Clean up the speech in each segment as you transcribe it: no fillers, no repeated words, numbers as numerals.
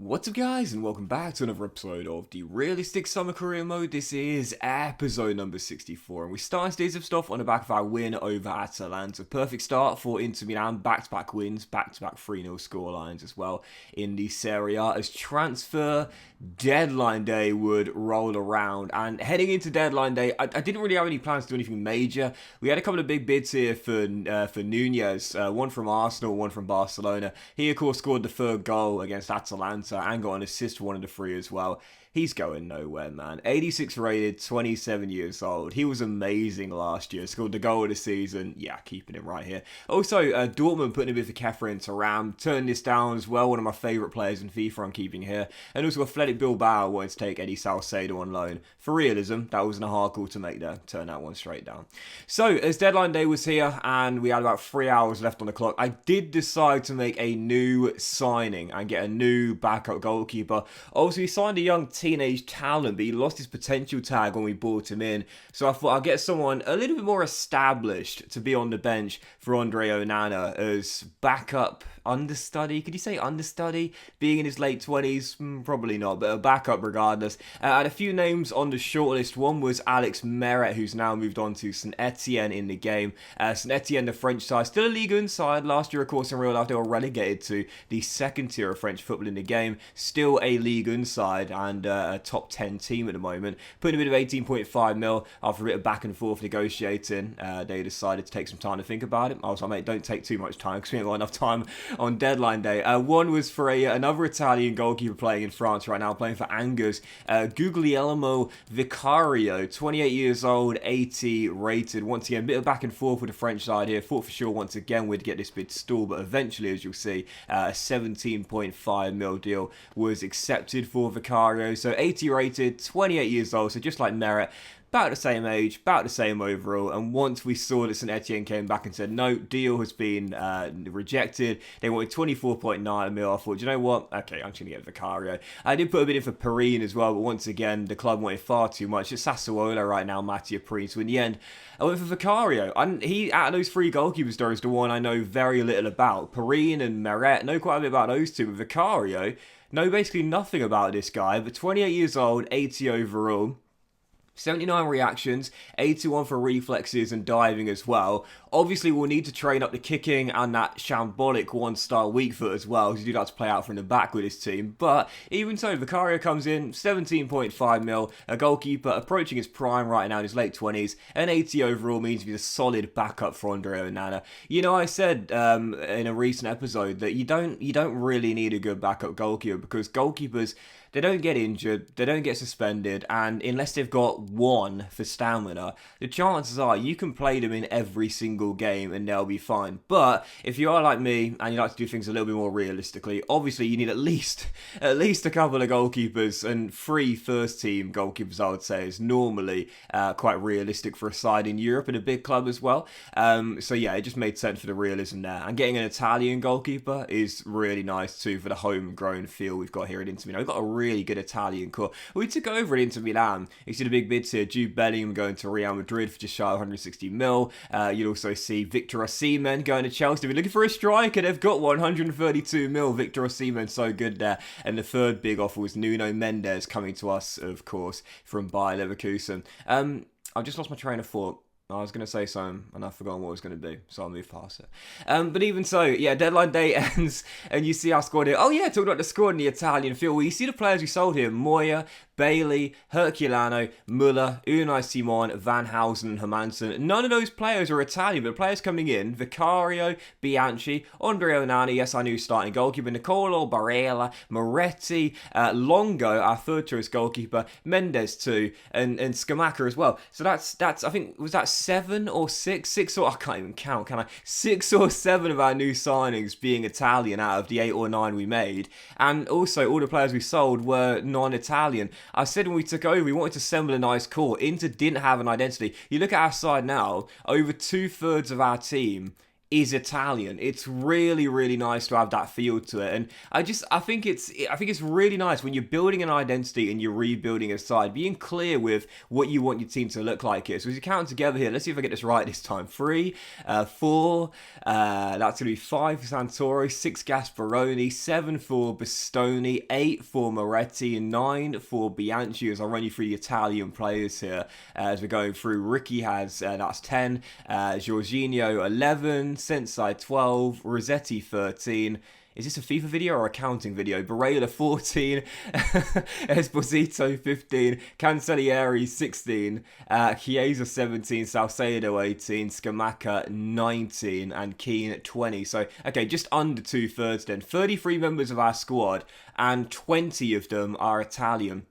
What's up guys and welcome back to another episode of the Realistic Summer Career Mode. This is episode number 64 and we start today's stuff on the back of our win over Atalanta. Perfect start for Inter Milan, back-to-back wins, back-to-back 3-0 scorelines as well in the Serie A as transfer deadline day would roll around. And heading into deadline day, I didn't really have any plans to do anything major. We had a couple of big bids here for Nunez, one from Arsenal, one from Barcelona. He of course scored the third goal against Atalanta and got an assist for one of the three as well. He's going nowhere, man. 86 rated, 27 years old. He was amazing last year. Scored the goal of the season. Yeah, keeping him right here. Also, Dortmund putting a bit for Kefren Turam. Turned this down as well. One of my favourite players in FIFA I'm keeping here. And also Athletic Bilbao wanted to take Eddie Salcedo on loan. For realism, that wasn't a hard call to make there. Turn that one straight down. So, as deadline day was here and we had about 3 hours left on the clock, I did decide to make a new signing and get a new backup goalkeeper. Also, we signed a young teenage talent, but he lost his potential tag when we brought him in. So I thought I'll get someone a little bit more established to be on the bench for Andre Onana as backup understudy. Could you say understudy? Being in his late 20s? Probably not, but a backup regardless. I had a few names on the shortlist. One was Alex Meret, who's now moved on to St Etienne in the game. St Etienne, the French side, still a Ligue 1 side. Last year, of course, in real life, they were relegated to the second tier of French football in the game. Still a Ligue 1 side and a top 10 team at the moment. Putting a bit of 18.5 mil after a bit of back and forth negotiating. They decided to take some time to think about it. I was like, mate, don't take too much time because we ain't got enough time on deadline day. One was for another Italian goalkeeper playing in France right now, playing for Angers, Guglielmo Vicario, 28 years old, 80 rated. Once again, a bit of back and forth with the French side here. Thought for sure once again we'd get this bid stalled, but eventually, as you'll see, a 17.5 mil deal was accepted for Vicario. So 80 rated, 28 years old, so just like Meret. About the same age, about the same overall, and once we saw that St Etienne came back and said, no, deal has been rejected, they wanted 24.9 mil, I thought, you know what, okay, I'm just going to get Vicario. I did put a bit in for Perrine as well, but once again, the club wanted far too much. It's Sassuolo right now, Mattia Perrine, so in the end, I went for Vicario. He, out of those three goalkeepers, though, is the one I know very little about. Perrine and Meret, know quite a bit about those two, but Vicario, know basically nothing about this guy, but 28 years old, 80 overall, 79 reactions, 81 for reflexes and diving as well. Obviously, we'll need to train up the kicking and that shambolic one-star weak foot as well, because you do have to play out from the back with this team. But even so, Vicario comes in, 17.5 mil, a goalkeeper approaching his prime right now in his late 20s, and 80 overall means he's a solid backup for Andre Onana. You know, I said in a recent episode that you don't really need a good backup goalkeeper, because goalkeepers, they don't get injured, they don't get suspended, and unless they've got one for stamina, the chances are you can play them in every single game and they'll be fine. But if you are like me and you like to do things a little bit more realistically, obviously you need at least a couple of goalkeepers, and 3 first-team goalkeepers, I would say, is normally quite realistic for a side in Europe and a big club as well. So yeah, it just made sense for the realism there. And getting an Italian goalkeeper is really nice too for the homegrown feel we've got here at Inter Milan. We've got a really good Italian core. We took over at Inter Milan. You see the big bids here. Jude Bellingham going to Real Madrid for just shy of 160 mil. You'd also see Victor Osimhen going to Chelsea. We're looking for a striker. They've got 132 mil. Victor Osimhen, so good there. And the third big offer was Nuno Mendes coming to us, of course, from Bayer Leverkusen. I've just lost my train of thought. I was going to say something, and I've forgotten what it was going to be, so I'll move past it. But even so, yeah, deadline day ends, and you see our squad here. Oh yeah, talking about the squad in the Italian field. Well, you see the players we sold here. Moya, Bailey, Herculano, Muller, Unai Simon, Van Housen, and Hermansen. None of those players are Italian, but the players coming in, Vicario, Bianchi, Andre Onana, yes, I knew starting goalkeeper, Nicolo Barella, Moretti, Longo, our third choice goalkeeper, Mendes too, and Scamacca as well. So that's I think, was that 7 or 6 or, I can't even count, can I? 6 or 7 of our new signings being Italian out of the 8 or 9 we made. And also, all the players we sold were non-Italian. I said when we took over, we wanted to assemble a nice core. Inter didn't have an identity. You look at our side now, over 2/3 of our team is Italian. It's really, really nice to have that feel to it, and I think it's really nice when you're building an identity and you're rebuilding a side, being clear with what you want your team to look like here. So as you count together here, let's see if I get this right this time. 3, 4, that's gonna be 5 for Santoro, 6 Gasparoni, 7 for Bastoni, 8 for Moretti, and 9 for Bianchi. As I run you through the Italian players here as we're going through. Ricky has that's 10, Jorginho 11. Sensei 12, Rossetti 13. Is this a FIFA video or a counting video? Barella 14, Esposito 15, Cancellieri 16, Chiesa 17, Salcedo 18, Scamacca 19, and Keane 20. So, okay, just under 2/3 then. 33 members of our squad, and 20 of them are Italian.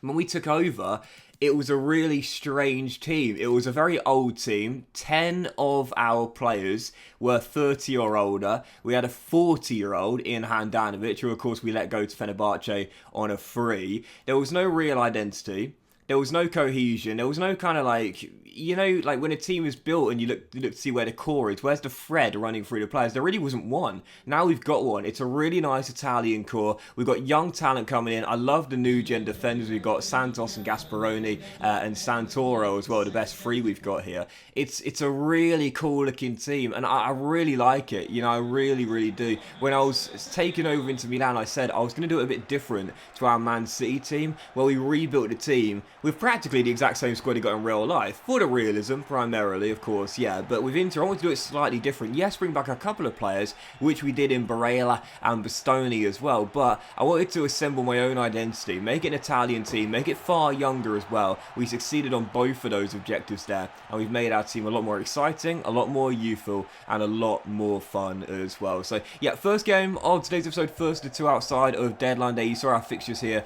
When we took over, it was a really strange team. It was a very old team. 10 of our players were 30 or older. We had a 40-year-old in Handanovic, who of course we let go to Fenerbahce on a free. There was no real identity. There was no cohesion. There was no kind of like, you know, like when a team is built and you look to see where the core is, where's the thread running through the players? There really wasn't one. Now we've got one. It's a really nice Italian core. We've got young talent coming in. I love the new gen defenders. We've got Santos and Gasparoni and Santoro as well, the best 3 we've got here. It's a really cool looking team, and I really like it. You know, I really, really do. When I was taking over into Milan, I said I was going to do it a bit different to our Man City team, where we rebuilt the team with practically the exact same squad he got in real life. For the realism, primarily, of course, yeah. But with Inter, I want to do it slightly different. Yes, bring back a couple of players, which we did in Barella and Bastoni as well. But I wanted to assemble my own identity, make it an Italian team, make it far younger as well. We succeeded on both of those objectives there. And we've made our team a lot more exciting, a lot more youthful, and a lot more fun as well. So, yeah, first game of today's episode, first of 2 outside of deadline day. You saw our fixtures here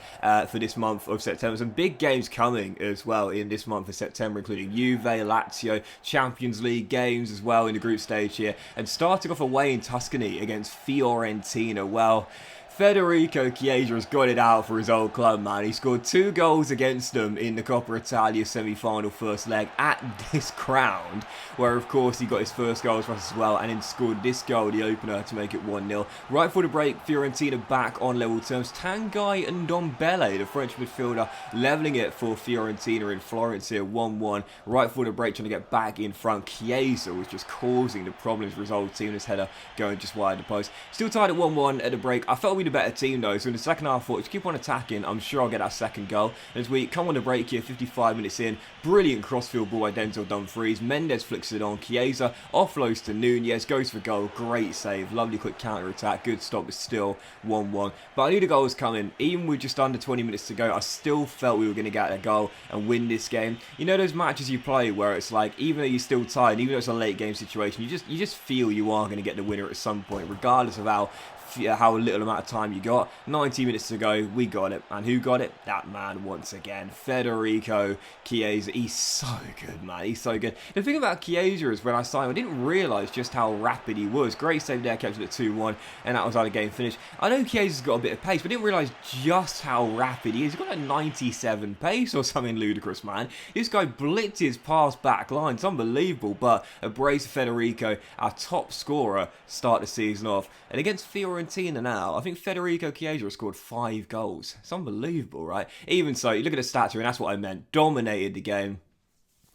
for this month of September. Some big games coming as well in this month of September, including Juve, Lazio, Champions League games as well in the group stage here, and starting off away in Tuscany against Fiorentina. Well, Federico Chiesa has got it out for his old club, man. He scored 2 goals against them in the Coppa Italia semi-final first leg at this ground, where of course he got his first goals for us as well, and then scored this goal, the opener, to make it 1-0. Right for the break, Fiorentina back on level terms. Tanguy and Ndombele, the French midfielder, levelling it for Fiorentina in Florence here, 1-1. Right for the break, trying to get back in front. Chiesa was just causing the problems for his old team. His header going just wide the post. Still tied at 1-1 at the break. I felt we'd a better team though, so in the second half I thought, if you keep on attacking, I'm sure I'll get that second goal. And as we come on the break here, 55 minutes in, brilliant crossfield ball by Denzel Dumfries. Mendes flicks it on. Chiesa offloads to Nunez, goes for goal. Great save, lovely quick counter attack, good stop, but still 1-1. But I knew the goal was coming. Even with just under 20 minutes to go, I still felt we were going to get a goal and win this game. You know those matches you play where it's like, even though you're still tired, even though it's a late game situation, you just feel you are going to get the winner at some point, regardless of how little amount of time you got. 90 minutes to go, we got it. And who got it? That man once again, Federico Chiesa. He's so good, man. He's so good. The thing about Chiesa is when I signed him, I didn't realise just how rapid he was. Great save there, kept it at 2-1, and that was how the game finished. I know Chiesa's got a bit of pace, but I didn't realise just how rapid he is. He's got like 97 pace or something ludicrous, man. This guy blitzes past back line. It's unbelievable, but a brace of Federico, our top scorer, start the season off. And against Fiorentina now, I think Federico Chiesa has scored 5 goals. It's unbelievable, right? Even so, you look at the stats here, and that's what I meant. Dominated the game.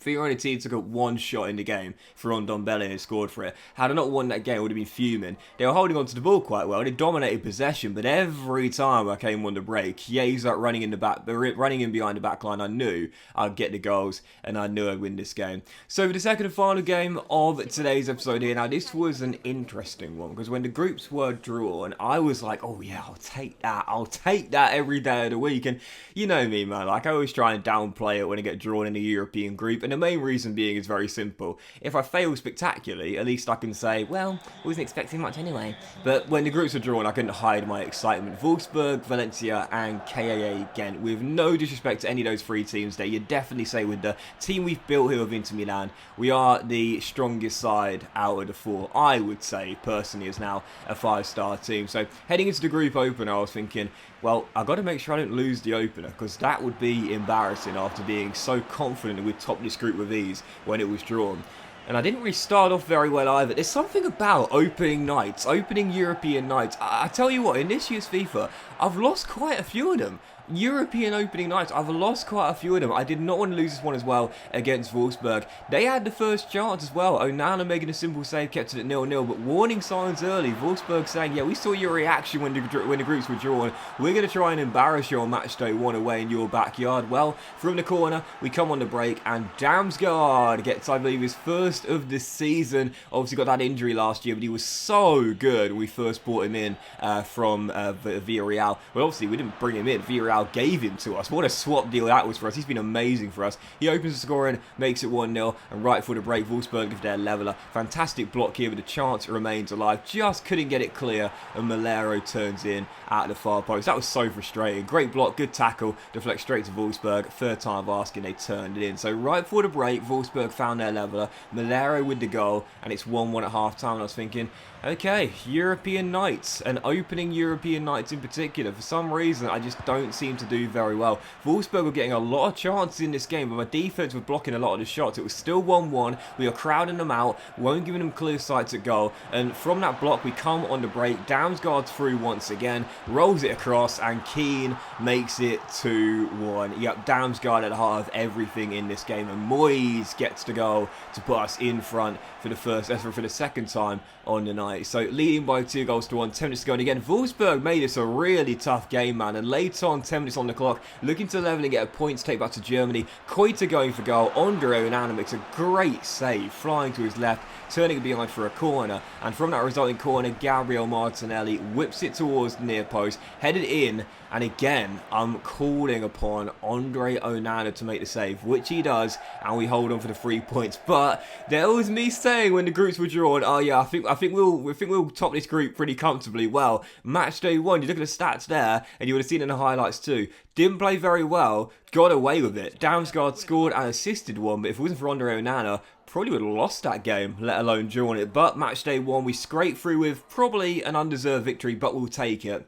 Fiorentina took up 1 shot in the game for Ndombele and scored for it. Had I not won that game, I would have been fuming. They were holding on to the ball quite well. They dominated possession, but every time I came on the break, Chiesa running in behind the back line, I knew I'd get the goals and I knew I'd win this game. So for the second and final game of today's episode here, now this was an interesting one because when the groups were drawn, I was like, oh yeah, I'll take that every day of the week. And you know me, man, like I always try and downplay it when I get drawn in a European group. And the main reason being is very simple. If I fail spectacularly, at least I can say, well, I wasn't expecting much anyway. But when the groups were drawn, I couldn't hide my excitement. Wolfsburg, Valencia, and KAA Ghent. With no disrespect to any of those 3 teams there, you'd definitely say with the team we've built here with Inter Milan, we are the strongest side out of the 4. I would say, personally, is now a 5-star team. So heading into the group opener, I was thinking, well, I've got to make sure I don't lose the opener, because that would be embarrassing after being so confident that we'd top this group with ease when it was drawn. And I didn't really start off very well either. There's something about opening nights, opening European nights. I tell you what, in this year's FIFA, I've lost quite a few of them. European opening nights, I've lost quite a few of them. I did not want to lose this one as well against Wolfsburg. They had the first chance as well. Onana making a simple save, kept it at 0-0, but warning signs early. Wolfsburg saying, yeah, we saw your reaction when the groups were drawn. We're going to try and embarrass you on match day 1 away in your backyard. Well, from the corner, we come on the break, and Damsgaard gets, I believe, his first of the season. Obviously got that injury last year, but he was so good when we first brought him in from Villarreal. Well, obviously, we didn't bring him in. Villarreal gave him to us. What a swap deal that was for us. He's been amazing for us. He opens the scoring, makes it 1-0, and right for the break, Wolfsburg give their leveller. Fantastic block here with a chance, it remains alive. Just couldn't get it clear, and Malero turns in at the far post. That was so frustrating. Great block, good tackle, deflect straight to Wolfsburg. Third time of asking, they turned it in. So right for the break, Wolfsburg found their leveller. Malero with the goal, and it's 1-1 at half time. And I was thinking, okay, European nights, and opening European nights in particular. For some reason, I just don't seem to do very well. Wolfsburg were getting a lot of chances in this game, but my defense was blocking a lot of the shots. It was still 1-1. We were crowding them out, weren't giving them clear sights at goal, and from that block, we come on the break. Damsgaard's through once again, rolls it across, and Keane makes it 2-1. Yep, Damsgaard at the heart of everything in this game, and Moyes gets the goal to put us in front for the second time on the night. So leading by 2-1, 10 minutes to go, and again, Wolfsburg made this a really tough game, man, and later on, 10 minutes on the clock, looking to level and get a points take back to Germany. Koita going for goal. Andre Onana makes a great save, flying to his left, turning it behind for a corner, and from that resulting corner, Gabriel Martinelli whips it towards the near post, headed in, and again, I'm calling upon Andre Onana to make the save, which he does, and we hold on for the 3 points. But there was me saying when the groups were drawn, oh yeah, I think we'll top this group pretty comfortably. Well, match day 1, you look at the stats there, and you would have seen in the highlights too. Didn't play very well, got away with it. Damsgaard scored and assisted one, but if it wasn't for Andre Onana, probably would have lost that game, let alone drawn it. But match day 1, we scrape through with probably an undeserved victory, but we'll take it.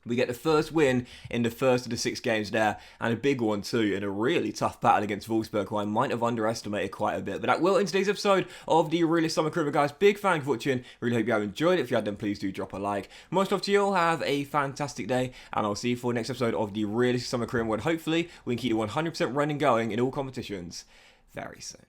We get the first win in the first of the 6 games there, and a big one too, in a really tough battle against Wolfsburg, who I might have underestimated quite a bit. But that will end today's episode of the Realist Summer Career, guys. Big fan of watching. Really hope you have enjoyed it. If you had, then please do drop a like. Most love to you all. Have a fantastic day, and I'll see you for the next episode of the Realist Summer Career, where hopefully we can keep you 100% running going in all competitions very soon.